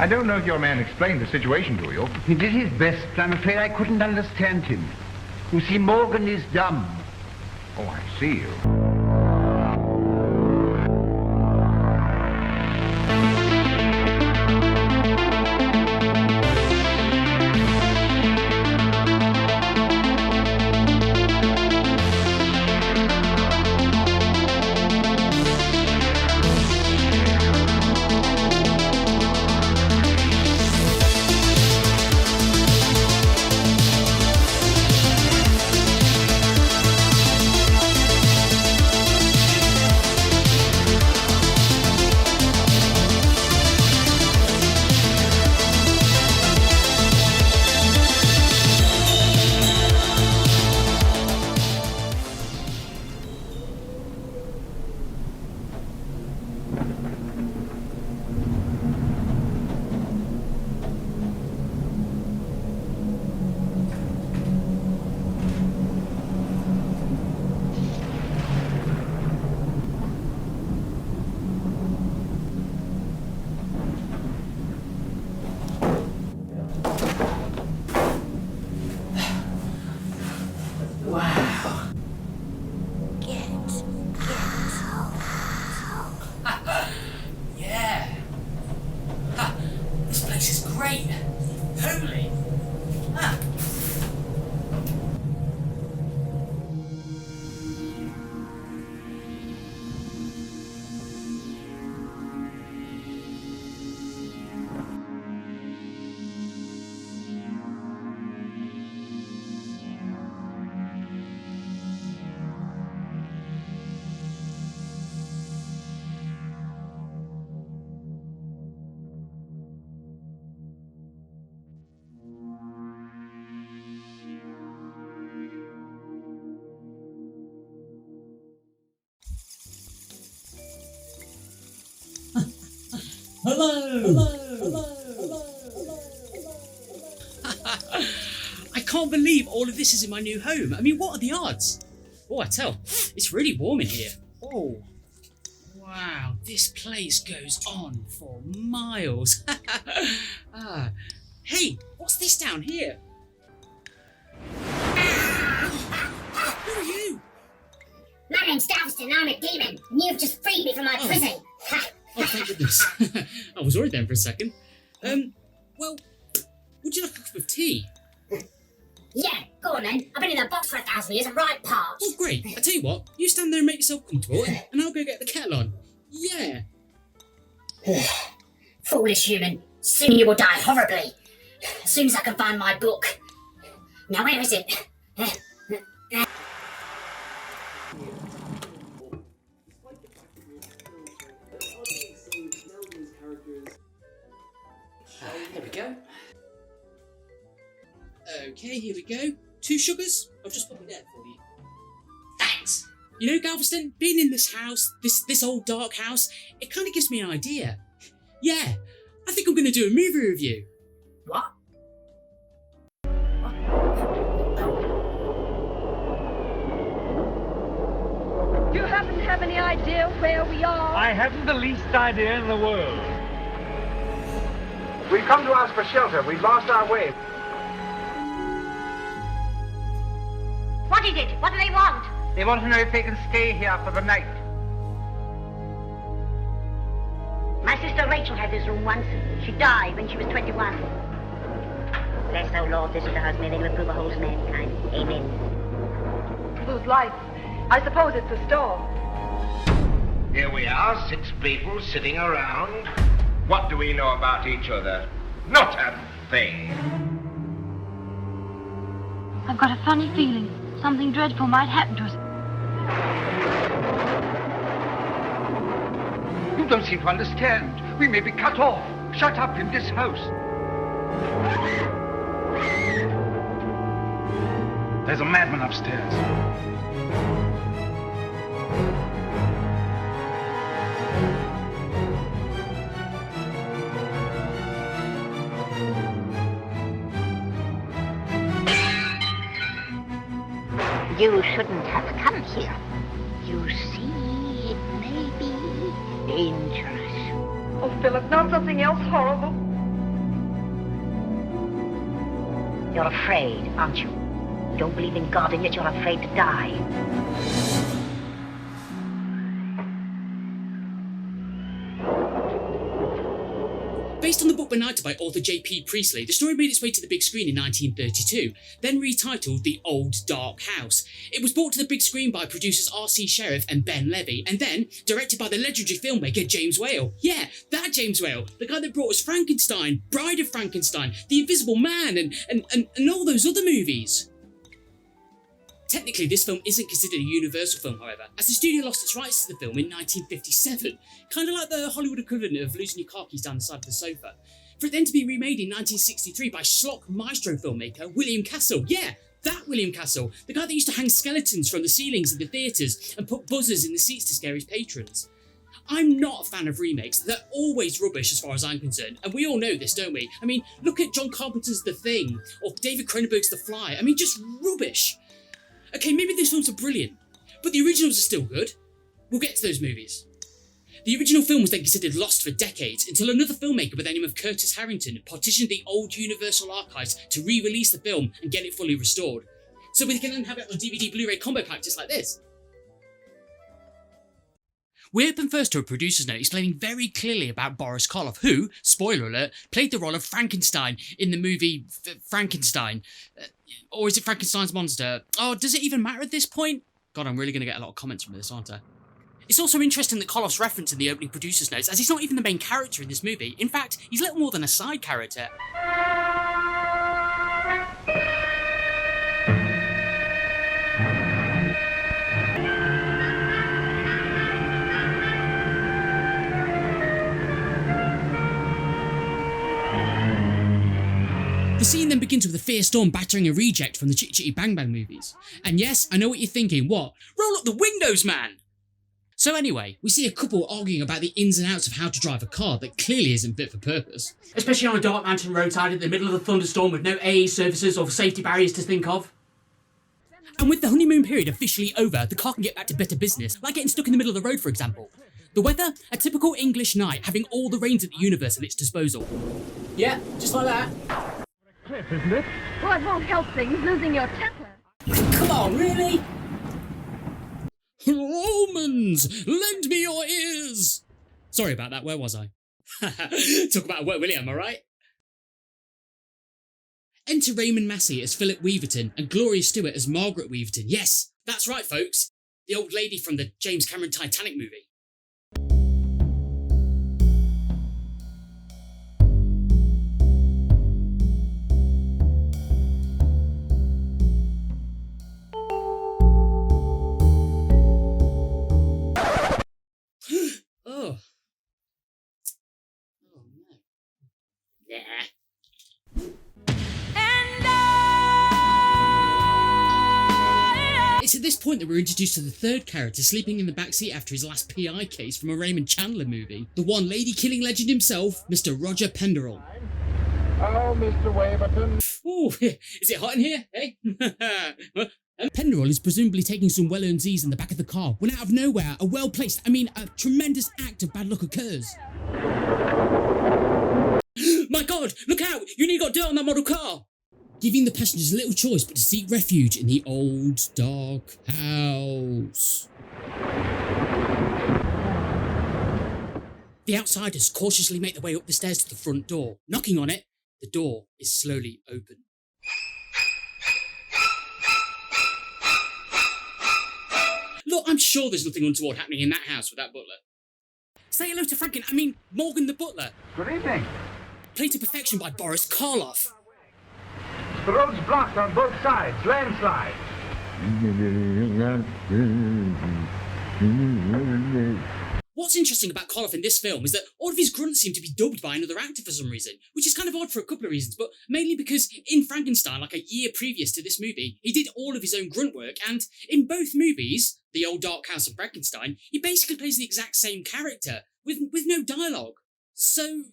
I don't know if your man explained the situation to you. He did his best. I'm afraid I couldn't understand him. You see, Morgan is dumb. Oh, I see you. I can't believe all of this is in my new home. I mean, what are the odds? Oh, I tell, it's really warm in here. Oh, wow, this place goes on for miles. Hey, what's this down here? Who are you? My name's Galveston, I'm a demon, and you've just freed me from my prison. Oh, thank goodness. I was worried then for a second. Well, would you like a cup of tea? Yeah, go on then. I've been in that box for 1,000 years, I'm right parched. Oh, great. I tell you what, you stand there and make yourself comfortable, and I'll go get the kettle on. Yeah. Foolish human. Soon you will die horribly. As soon as I can find my book. Now where is it? There we go. Okay, here we go. 2 sugars. I'll just pop it there for you. Thanks. You know, Galveston, being in this house, this old dark house, it kind of gives me an idea. Yeah, I think I'm going to do a movie review. What? Do you happen to have any idea where we are? I haven't the least idea in the world. We've come to ask for shelter. We've lost our way. What is it? What do they want? They want to know if they can stay here for the night. My sister Rachel had this room once. She died when she was 21. Bless thou Lord, this is the house may they reprove a whole mankind. Amen. Lose life. I suppose it's a storm. Here we are, 6 people sitting around. What do we know about each other? Not a thing. I've got a funny feeling something dreadful might happen to us. You don't seem to understand. We may be cut off, shut up in this house. There's a madman upstairs. You shouldn't have come here. You see, it may be dangerous. Oh, Philip, not something else horrible. You're afraid, aren't you? You don't believe in God, and yet you're afraid to die. Based on the book Benighted by author J.P. Priestley, the story made its way to the big screen in 1932, then retitled The Old Dark House. It was brought to the big screen by producers R.C. Sheriff and Ben Levy, and then directed by the legendary filmmaker James Whale. Yeah, that James Whale, the guy that brought us Frankenstein, Bride of Frankenstein, The Invisible Man, and all those other movies. Technically, this film isn't considered a Universal film, however, as the studio lost its rights to the film in 1957, kind of like the Hollywood equivalent of losing your car keys down the side of the sofa, for it then to be remade in 1963 by schlock maestro filmmaker William Castle. Yeah, that William Castle, the guy that used to hang skeletons from the ceilings of the theatres and put buzzers in the seats to scare his patrons. I'm not a fan of remakes, they're always rubbish as far as I'm concerned, and we all know this, don't we? I mean, look at John Carpenter's The Thing, or David Cronenberg's The Fly, I mean, just rubbish. Okay, maybe these films are brilliant, but the originals are still good. We'll get to those movies. The original film was then considered lost for decades until another filmmaker by the name of Curtis Harrington partitioned the old Universal archives to re-release the film and get it fully restored. So we can then have it on a DVD Blu-ray combo pack just like this. We open first to a producer's note explaining very clearly about Boris Karloff, who, spoiler alert, played the role of Frankenstein in the movie Frankenstein. Or is it Frankenstein's monster? Oh, does it even matter at this point? God, I'm really going to get a lot of comments from this, aren't I? It's also interesting that Karloff's reference in the opening producer's notes, as he's not even the main character in this movie. In fact, he's little more than a side character. The scene then begins with a fierce storm battering a reject from the Chitty Chitty Bang Bang movies. And yes, I know what you're thinking, what? Roll up the windows, man! So anyway, we see a couple arguing about the ins and outs of how to drive a car that clearly isn't fit for purpose. Especially on a dark mountain roadside in the middle of a thunderstorm with no AA services or safety barriers to think of. And with the honeymoon period officially over, the car can get back to better business, like getting stuck in the middle of the road, for example. The weather? A typical English night, having all the rains of the universe at its disposal. Yeah, just like that. Cliff, isn't it? Well, it won't help things, losing your temper. Come on, really? Romans, lend me your ears! Sorry about that, where was I? Talk about a wet Willie, am I right? Enter Raymond Massey as Philip Weaverton and Gloria Stewart as Margaret Weaverton. Yes, that's right, folks. The old lady from the James Cameron Titanic movie. Oh. Oh no. Nah. It's at this point that we're introduced to the third character sleeping in the backseat after his last PI case from a Raymond Chandler movie. The one lady-killing legend himself, Mr. Roger Penderell. Oh, Mr. Waverton. Ooh, is it hot in here, eh? Penderell is presumably taking some well-earned Z's in the back of the car when out of nowhere, a tremendous act of bad luck occurs. My God, look out! You nearly got dirt on that model car! Giving the passengers little choice but to seek refuge in the old, dark house. The outsiders cautiously make their way up the stairs to the front door. Knocking on it, the door is slowly open. Look, I'm sure there's nothing untoward happening in that house with that butler. Say hello to Morgan the butler. Good evening. Played to perfection by Boris Karloff. The road's blocked on both sides. Landslide. What's interesting about Karloff in this film is that all of his grunts seem to be dubbed by another actor for some reason, which is kind of odd for a couple of reasons, but mainly because in Frankenstein, like a year previous to this movie, he did all of his own grunt work, and in both movies, The Old Dark House and Frankenstein, he basically plays the exact same character, with no dialogue. So,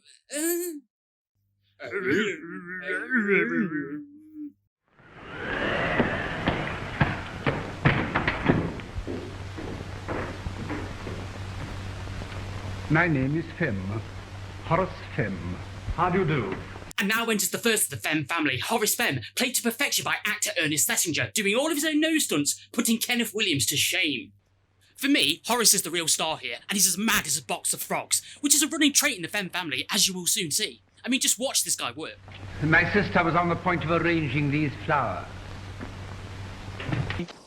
My name is Fim. Horace Fim. How do you do? And now enters the first of the Femme family, Horace Femme, played to perfection by actor Ernest Thesiger, doing all of his own nose stunts, putting Kenneth Williams to shame. For me, Horace is the real star here, and he's as mad as a box of frogs, which is a running trait in the Femme family, as you will soon see. I mean, just watch this guy work. My sister was on the point of arranging these flowers.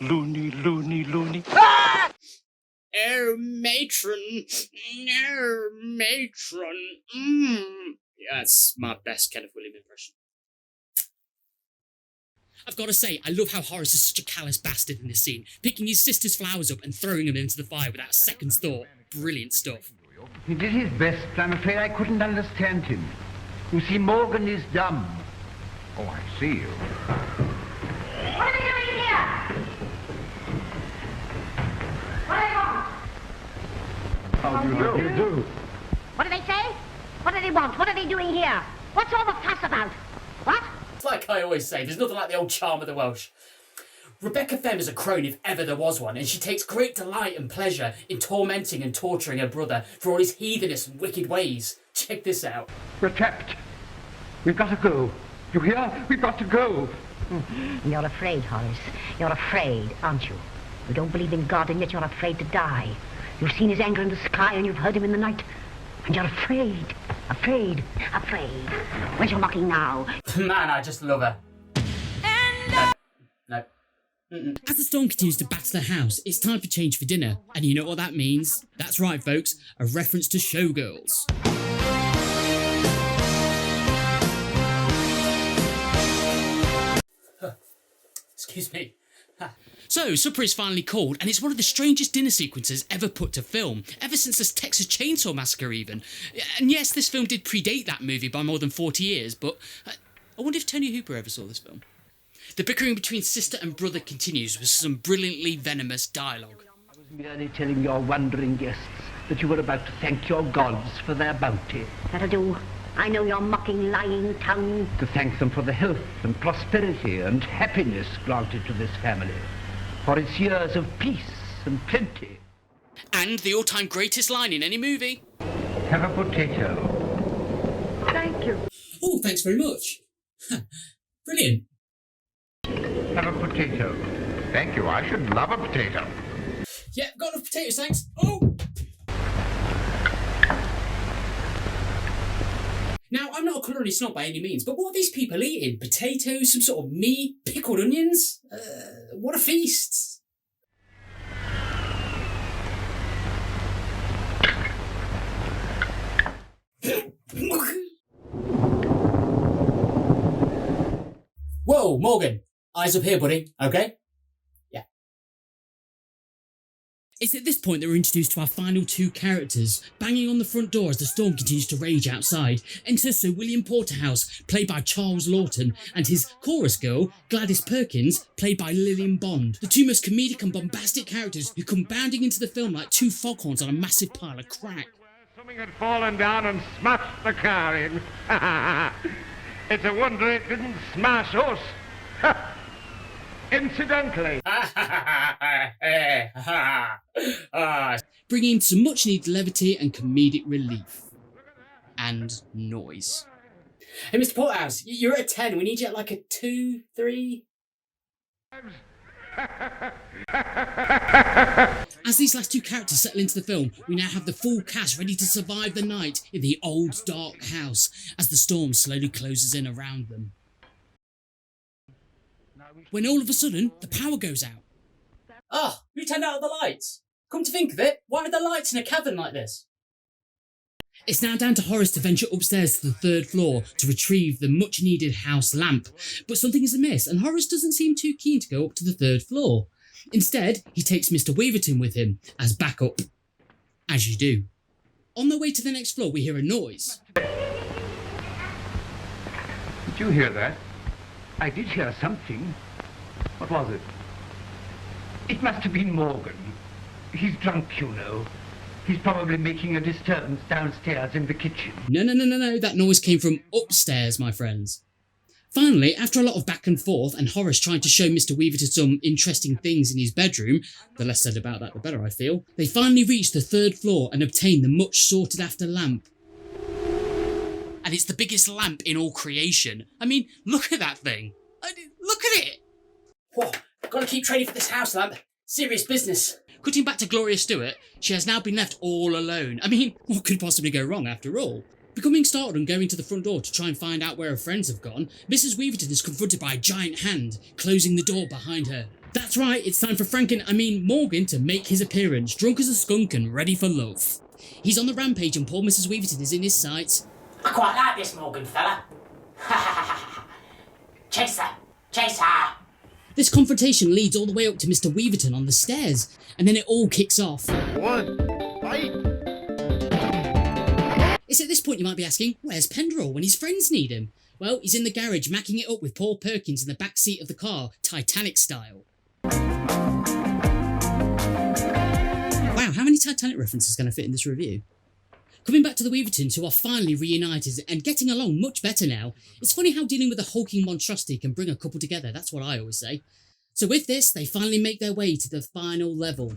Loony, loony, loony. Oh, matron. Oh, matron. Yeah, that's my best Kenneth Williams impression. I've got to say, I love how Horace is such a callous bastard in this scene, picking his sister's flowers up and throwing them into the fire without a second's thought. Brilliant stuff. He did his best, but I'm afraid I couldn't understand him. You see, Morgan is dumb. Oh, I see you. What are they doing here? What do they want? How do you do? What do they say? What do they want? What are they doing here? What's all the fuss about? What? It's like I always say, there's nothing like the old charm of the Welsh. Rebecca Femme is a crone if ever there was one, and she takes great delight and pleasure in tormenting and torturing her brother for all his heathenish and wicked ways. Check this out. We're trapped. We've got to go. You hear? We've got to go. You're afraid, Horace. You're afraid, aren't you? You don't believe in God, and yet you're afraid to die. You've seen his anger in the sky, and you've heard him in the night. And you're afraid. Afraid. Afraid. Where's your mocking now? Man, I just love her. No. As the storm continues to batter the house, it's time for change for dinner. And you know what that means? That's right, folks. A reference to Showgirls. Excuse me. So, supper is finally called, and it's one of the strangest dinner sequences ever put to film, ever since the Texas Chainsaw Massacre even. And yes, this film did predate that movie by more than 40 years, but I wonder if Tony Hooper ever saw this film. The bickering between sister and brother continues with some brilliantly venomous dialogue. I was merely telling your wondering guests that you were about to thank your gods for their bounty. That'll do. I know your mocking, lying tongue. To thank them for the health and prosperity and happiness granted to this family. For its years of peace and plenty. And the all-time greatest line in any movie. Have a potato. Thank you. Oh, thanks very much. Brilliant. Have a potato. Thank you. I should love a potato. Yeah, got enough potatoes, thanks. Oh! Now, I'm not a culinary snob by any means, but what are these people eating? Potatoes, some sort of meat, pickled onions? What a feast! Whoa, Morgan! Eyes up here, buddy, okay? Yeah. It's at this point that we're introduced to our final two characters. Banging on the front door as the storm continues to rage outside, enter Sir William Porterhouse, played by Charles Lawton, and his chorus girl, Gladys Perkins, played by Lillian Bond. The two most comedic and bombastic characters who come bounding into the film like two foghorns on a massive pile of crack. Something had fallen down and smashed the car in. It's a wonder it didn't smash us. Incidentally. Bringing some much needed levity and comedic relief. And noise. Hey, Mr. Porterhouse, you're at a 10. We need you at like a 2, 3. As these last two characters settle into the film, we now have the full cast ready to survive the night in the old dark house as the storm slowly closes in around them. When all of a sudden, the power goes out. Ah, who turned out the lights? Come to think of it, why are there lights in a cavern like this? It's now down to Horace to venture upstairs to the third floor to retrieve the much-needed house lamp. But something is amiss, and Horace doesn't seem too keen to go up to the third floor. Instead, he takes Mr. Weaverton with him as backup. As you do. On their way to the next floor, we hear a noise. Did you hear that? I did hear something. What was it? It must have been Morgan. He's drunk, you know. He's probably making a disturbance downstairs in the kitchen. No, that noise came from upstairs, my friends. Finally, after a lot of back and forth and Horace trying to show Mr. Weaverton some interesting things in his bedroom, the less said about that the better I feel, they finally reach the third floor and obtain the much sought after lamp. And and it's the biggest lamp in all creation. I mean, look at that thing. Look at it! Whoa, gotta keep trading for this house lamp. Serious business. Cutting back to Gloria Stewart, she has now been left all alone. I mean, what could possibly go wrong after all? Becoming startled and going to the front door to try and find out where her friends have gone, Mrs. Weaverton is confronted by a giant hand, closing the door behind her. That's right, it's time for Morgan to make his appearance, drunk as a skunk and ready for love. He's on the rampage and poor Mrs. Weaverton is in his sights. I quite like this Morgan fella. Chase her! Chase her! This confrontation leads all the way up to Mr. Weaverton on the stairs, and then it all kicks off. One, fight! It's at this point you might be asking, where's Peril when his friends need him? Well, he's in the garage macking it up with Paul Perkins in the back seat of the car, Titanic style. Wow, how many Titanic references can I fit in this review? Coming back to the Weavertons, who are finally reunited and getting along much better now. It's funny how dealing with a hulking monstrosity can bring a couple together, that's what I always say. So with this, they finally make their way to the final level.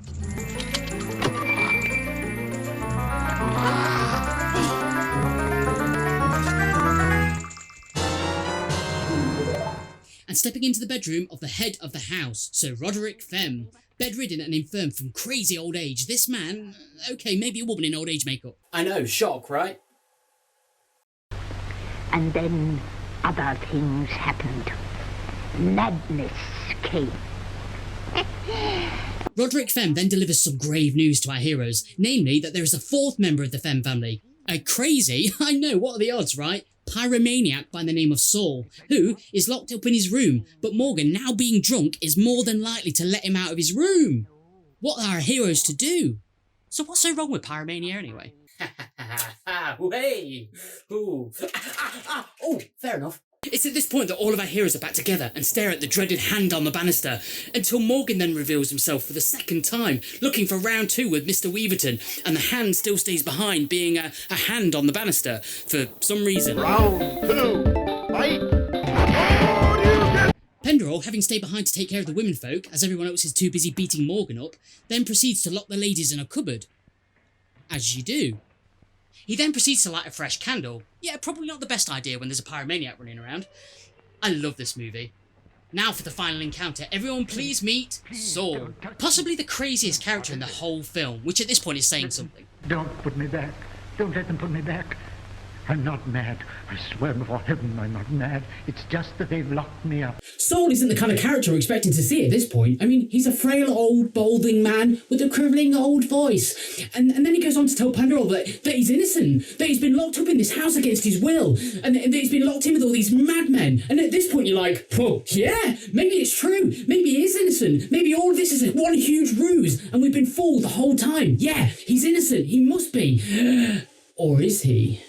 And stepping into the bedroom of the head of the house, Sir Roderick Femme. Bedridden and infirm from crazy old age, this man, okay, maybe a woman in old age makeup. I know, shock, right? And then other things happened. Madness came. Roderick Femme then delivers some grave news to our heroes, namely that there is a fourth member of the Femme family. A crazy, I know, what are the odds, right? Pyromaniac by the name of Saul, who is locked up in his room, but Morgan, now being drunk, is more than likely to let him out of his room. What are our heroes to do? So what's so wrong with Pyromania anyway? Hey! Ooh. Oh, fair enough. It's at this point that all of our heroes are back together and stare at the dreaded hand on the banister, until Morgan then reveals himself for the second time, looking for round two with Mr. Weaverton, and the hand still stays behind, being a hand on the banister, for some reason. Round two, fight! Peril, having stayed behind to take care of the womenfolk, as everyone else is too busy beating Morgan up, then proceeds to lock the ladies in a cupboard. As you do. He then proceeds to light a fresh candle. Yeah, probably not the best idea when there's a pyromaniac running around. I love this movie. Now for the final encounter. Everyone please meet Saul. Possibly the craziest character in the whole film, which at this point is saying something. Don't put me back. Don't let them put me back. I'm not mad. I swear before heaven I'm not mad. It's just that they've locked me up. Saul isn't the kind of character we're expecting to see at this point. I mean, he's a frail old balding man with a quivering old voice. And then he goes on to tell Peril that he's innocent, that he's been locked up in this house against his will, and that he's been locked in with all these madmen. And at this point you're like, oh, yeah, maybe it's true. Maybe he is innocent. Maybe all of this is one huge ruse and we've been fooled the whole time. Yeah, he's innocent. He must be. Or is he?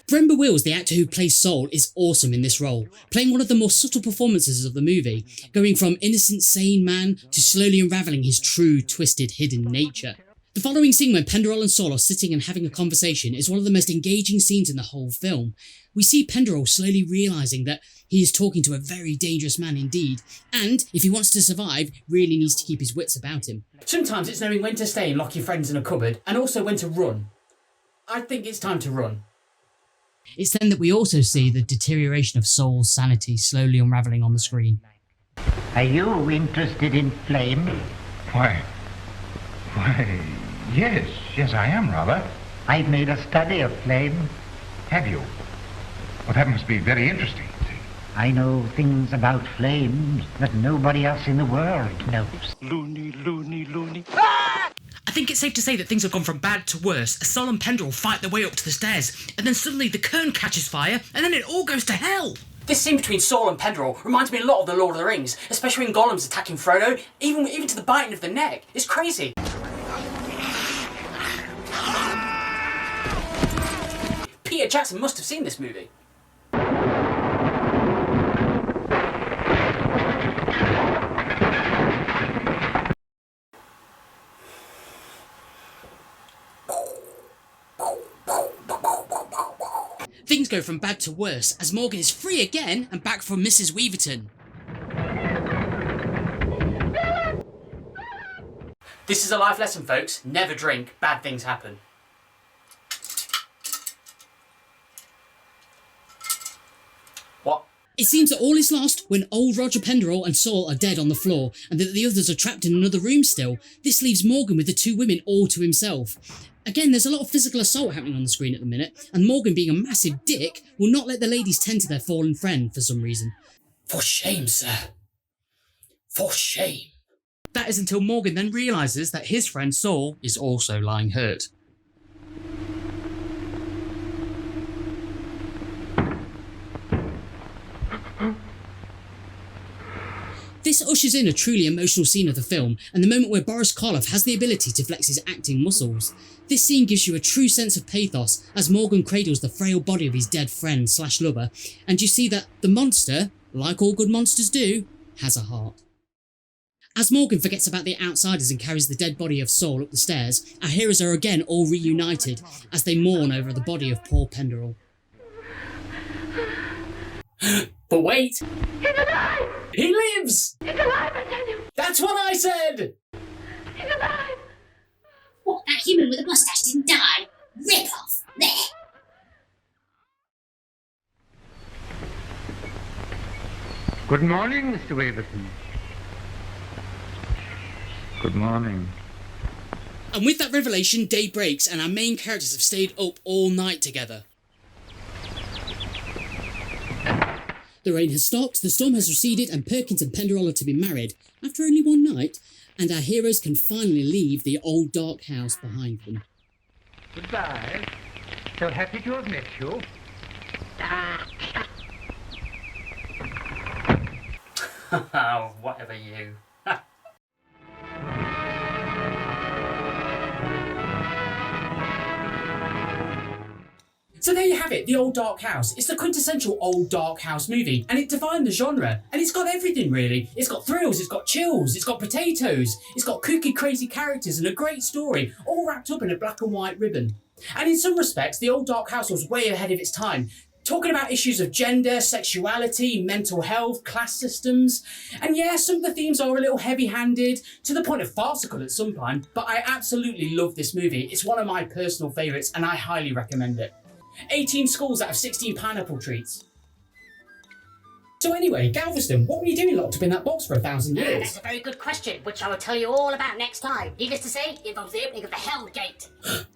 Brember Wills, the actor who plays Saul, is awesome in this role, playing one of the more subtle performances of the movie, going from innocent, sane man to slowly unravelling his true, twisted, hidden nature. The following scene when Peril and Saul are sitting and having a conversation is one of the most engaging scenes in the whole film. We see Peril slowly realising that he is talking to a very dangerous man indeed, and, if he wants to survive, really needs to keep his wits about him. Sometimes it's knowing when to stay and lock your friends in a cupboard, and also when to run. I think it's time to run. It's then that we also see the deterioration of Saul's sanity slowly unravelling on the screen. Are you interested in flame? Why, yes, I am, rather. I've made a study of flame. Have you? Well, that must be very interesting. I know things about flames that nobody else in the world knows. Loony, loony, loony. I think it's safe to say that things have gone from bad to worse as Saul and Peril fight their way up to the stairs, and then suddenly the cairn catches fire, and then it all goes to hell. This scene between Saul and Peril reminds me a lot of The Lord of the Rings, especially when Gollum's attacking Frodo, even to the biting of the neck. It's crazy. Peter Jackson must have seen this movie. Things go from bad to worse as Morgan is free again and back from Mrs. Weaverton. This is a life lesson, folks. Never drink. Bad things happen. It seems that all is lost when old Roger Penderell and Saul are dead on the floor, and that the others are trapped in another room still. This leaves Morgan with the two women all to himself. Again, there's a lot of physical assault happening on the screen at the minute, and Morgan, being a massive dick, will not let the ladies tend to their fallen friend for some reason. For shame, sir. For shame. That is until Morgan then realises that his friend Saul is also lying hurt. This ushers in a truly emotional scene of the film, and the moment where Boris Karloff has the ability to flex his acting muscles. This scene gives you a true sense of pathos as Morgan cradles the frail body of his dead friend / lover, and you see that the monster, like all good monsters do, has a heart. As Morgan forgets about the outsiders and carries the dead body of Saul up the stairs, our heroes are again all reunited as they mourn over the body of poor Penderell. But wait! He's alive! He lives! He's alive, I tell you! That's what I said! He's alive! What, that human with a mustache didn't die? Rip off! There! Good morning, Mr. Waverton. Good morning. And with that revelation, day breaks and our main characters have stayed up all night together. The rain has stopped, the storm has receded, and Perkins and Penderell are to be married, after only one night, and our heroes can finally leave the old dark house behind them. Goodbye. So happy to have met you. Whatever you. So there you have it, The Old Dark House. It's the quintessential old dark house movie, and it defined the genre. And it's got everything, really. It's got thrills, it's got chills, it's got potatoes, it's got kooky, crazy characters and a great story, all wrapped up in a black and white ribbon. And in some respects, The Old Dark House was way ahead of its time, talking about issues of gender, sexuality, mental health, class systems. And yeah, some of the themes are a little heavy-handed, to the point of farcical at some point, but I absolutely love this movie. It's one of my personal favourites, and I highly recommend it. 18 skulls out of 16 pineapple treats. So anyway, Galveston, what were you doing locked up in that box for 1,000 years? That's a very good question, which I will tell you all about next time. Needless to say, it involves the opening of the Hell Gate.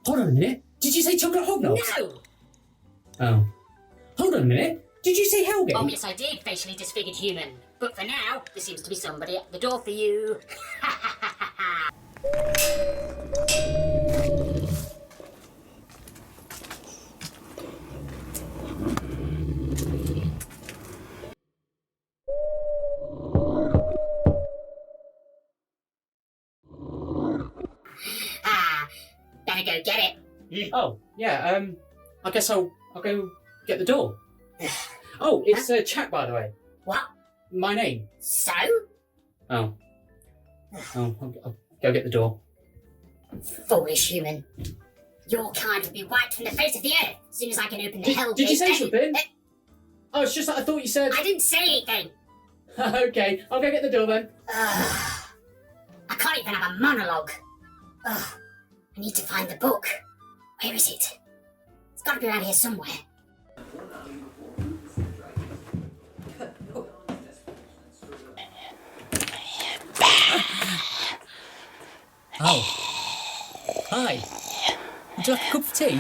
Hold on a minute. Did you say chocolate hobnobs? No! Oh. Hold on a minute. Did you say Hellgate? Oh, yes, I did, facially disfigured human. But for now, there seems to be somebody at the door for you. Better go get it. Oh, yeah, I guess I'll go get the door. Oh, it's Jack, by the way. What? My name. So? Oh. I'll go get the door. Foolish human. Your kind will be wiped from the face of the earth as soon as I can open the Hell Gate. Did you say something? Oh, it's just that I thought you said... I didn't say anything. Okay, I'll go get the door then. I can't even have a monologue. I need to find the book. Where is it? It's got to be around here somewhere. Oh. Hi. Would you like a cup of tea?